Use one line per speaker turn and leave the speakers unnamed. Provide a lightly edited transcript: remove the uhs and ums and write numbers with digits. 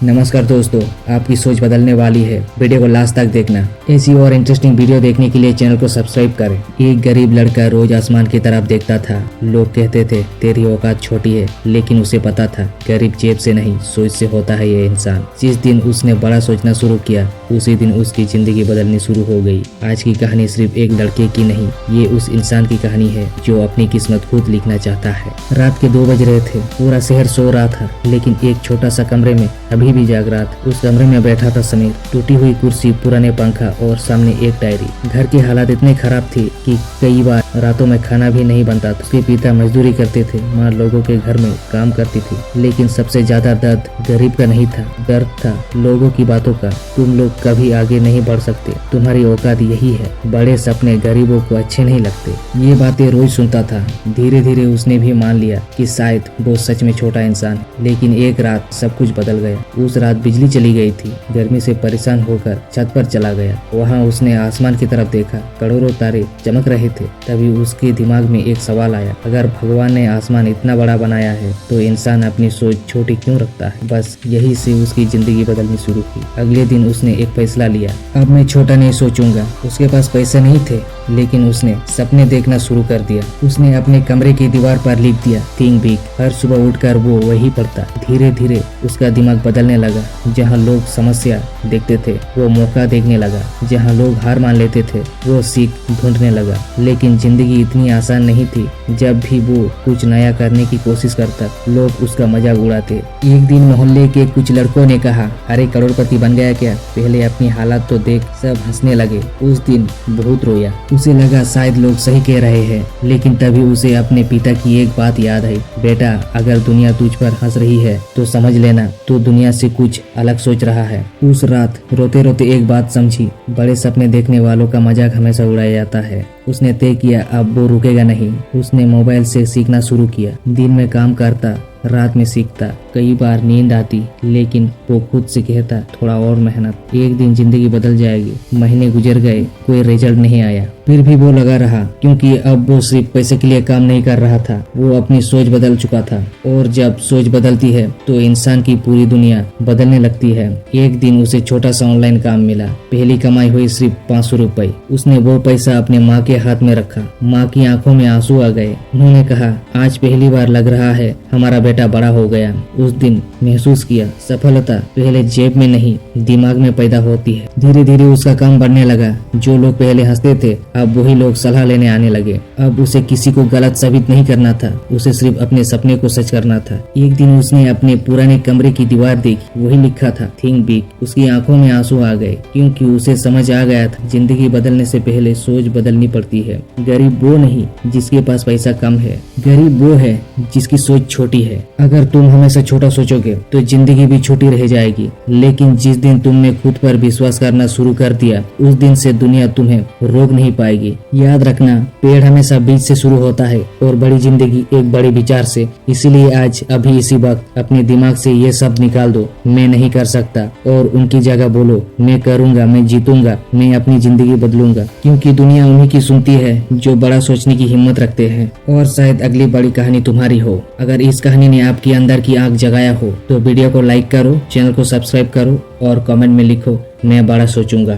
नमस्कार दोस्तों, आपकी सोच बदलने वाली है। वीडियो को लास्ट तक देखना। ऐसी और इंटरेस्टिंग वीडियो देखने के लिए चैनल को सब्सक्राइब करें। एक गरीब लड़का रोज आसमान की तरफ देखता था। लोग कहते थे तेरी औकात छोटी है, लेकिन उसे पता था गरीब जेब से नहीं सोच से होता है ये इंसान। जिस दिन उसने बड़ा सोचना शुरू किया उसी दिन उसकी जिंदगी बदलनी शुरू हो गई। आज की कहानी सिर्फ एक लड़के की नहीं, ये उस इंसान की कहानी है जो अपनी किस्मत खुद लिखना चाहता है। रात के 2 बज रहे थे। पूरा शहर सो रहा था, लेकिन एक छोटा सा कमरे में अभी भी जाग रहा था। उस कमरे में बैठा था समीर। टूटी हुई कुर्सी, पुराने पंखा और सामने एक डायरी। घर की हालात इतने खराब थी कि कई बार रातों में खाना भी नहीं बनता था। उसके पिता मजदूरी करते थे, माँ लोगों के घर में काम करती थी। लेकिन सबसे ज्यादा दर्द गरीब का नहीं था, दर्द था लोगों की बातों का। तुम लोग कभी आगे नहीं बढ़ सकते, तुम्हारी औकात यही है। बड़े सपने गरीबों को अच्छे नहीं लगते। ये बातें रोज सुनता था। धीरे धीरे उसने भी मान लिया कि शायद वो सच में छोटा इंसान। लेकिन एक रात सब कुछ बदल गया। उस रात बिजली चली गई थी। गर्मी से परेशान होकर छत पर चला गया। वहाँ उसने आसमान की तरफ देखा। करोड़ों तारे चमक रहे थे। तभी उसके दिमाग में एक सवाल आया, अगर भगवान ने आसमान इतना बड़ा बनाया है तो इंसान अपनी सोच छोटी क्यों रखता है। बस यही से उसकी जिंदगी बदलनी शुरू की। अगले दिन उसने एक फैसला लिया, अब मैं छोटा नहीं सोचूंगा। उसके पास पैसे नहीं थे, लेकिन उसने सपने देखना शुरू कर दिया। उसने अपने कमरे की दीवार पर लिख दिया, थिंक बिग। हर सुबह उठकर वो वही पढ़ता। धीरे धीरे उसका दिमाग बदलने लगा। जहाँ लोग समस्या देखते थे वो मौका देखने लगा। जहाँ लोग हार मान लेते थे वो सीख ढूंढने लगा। लेकिन जिंदगी इतनी आसान नहीं थी। जब भी वो कुछ नया करने की कोशिश करता, लोग उसका मजाक उड़ाते। एक दिन मोहल्ले के कुछ लड़कों ने कहा, अरे करोड़पति बन गया क्या? पहले अपनी हालात तो देख। सब हंसने लगे। उस दिन बहुत रोया। उसे लगा शायद लोग सही कह रहे हैं। लेकिन तभी उसे अपने पिता की एक बात याद आई, बेटा अगर दुनिया तुझ पर हंस रही है तो समझ लेना तो दुनिया से कुछ अलग सोच रहा है। उस रात रोते रोते एक बात समझी, बड़े सपने देखने वालों का मजाक हमेशा उड़ाया जाता है। उसने तय किया अब वो रुकेगा नहीं। उसने मोबाइल से सीखना शुरू किया। दिन में काम करता, रात में सीखता। कई बार नींद आती, लेकिन वो खुद से कहता थोड़ा और मेहनत, एक दिन जिंदगी बदल जाएगी। महीने गुजर गए, कोई रिजल्ट नहीं आया। फिर भी वो लगा रहा, क्योंकि अब वो सिर्फ पैसे के लिए काम नहीं कर रहा था, वो अपनी सोच बदल चुका था। और जब सोच बदलती है तो इंसान की पूरी दुनिया बदलने लगती है। एक दिन उसे छोटा सा ऑनलाइन काम मिला। पहली कमाई हुई सिर्फ 500 रुपए। उसने वो पैसा अपने माँ के हाथ में रखा। माँ की आंखों में आंसू आ गए। उन्होंने कहा, आज पहली बार लग रहा है हमारा बेटा बड़ा हो गया। उस दिन महसूस किया सफलता पहले जेब में नहीं दिमाग में पैदा होती है। धीरे धीरे उसका काम बढ़ने लगा। जो लोग पहले हंसते थे अब वही लोग सलाह लेने आने लगे। अब उसे किसी को गलत साबित नहीं करना था, उसे सिर्फ अपने सपने को सच करना था। एक दिन उसने अपने पुराने कमरे की दीवार देखी, वही लिखा था, थिंक बिग। उसकी आंखों में आंसू आ गए, क्योंकि उसे समझ आ गया था जिंदगी बदलने से पहले सोच बदलनी पड़ती है। गरीब वो नहीं जिसके पास पैसा कम है, गरीब वो है जिसकी सोच छोटी है। अगर तुम हमेशा छोटा सोचोगे तो जिंदगी भी छोटी रह जाएगी। लेकिन जिस दिन तुमने खुद पर विश्वास करना शुरू कर दिया, उस दिन से दुनिया तुम्हें रोक नहीं पाएगी। याद रखना, पेड़ हमेशा बीज से शुरू होता है और बड़ी जिंदगी एक बड़े विचार से। इसीलिए आज अभी इसी वक्त अपने दिमाग से ये शब्द निकाल दो, मैं नहीं कर सकता, और उनकी जगह बोलो, मैं करूंगा, मैं जीतूंगा, मैं अपनी जिंदगी बदलूंगा। क्योंकि दुनिया उन्हीं की सुनती है जो बड़ा सोचने की हिम्मत रखते हैं। और शायद अगली बड़ी कहानी तुम्हारी हो। अगर इस कहानी ने आपकी अंदर की आग जगाया हो तो वीडियो को लाइक करो, चैनल को सब्सक्राइब करो और कमेंट में लिखो, मैं बड़ा सोचूंगा।